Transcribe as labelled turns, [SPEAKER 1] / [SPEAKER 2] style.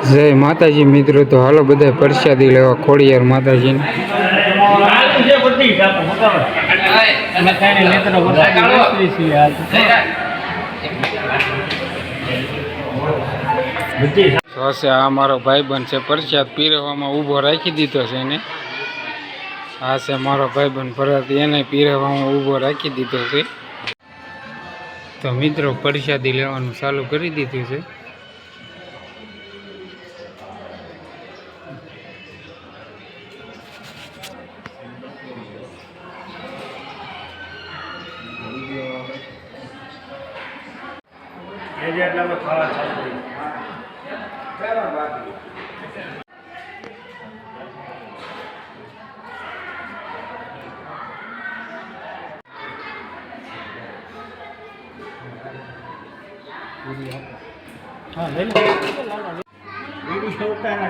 [SPEAKER 1] જય માતાજી મિત્રો, તો હાલો બધા પ્રસાદી લેવા ખોડિયાર માતાજીને. આ મારો ભાઈબંધ છે, પ્રસાદ પીરવવામાં ઊભો રાખી દીધો છે એને. આ છે મારો ભાઈબંધ ભરત, એને પીરવવામાં ઊભો રાખી દીધો છે. તો મિત્રો પ્રસાદી લેવાનું ચાલુ કરી દીધું છે. हाँ ले लो वीडियो उतारा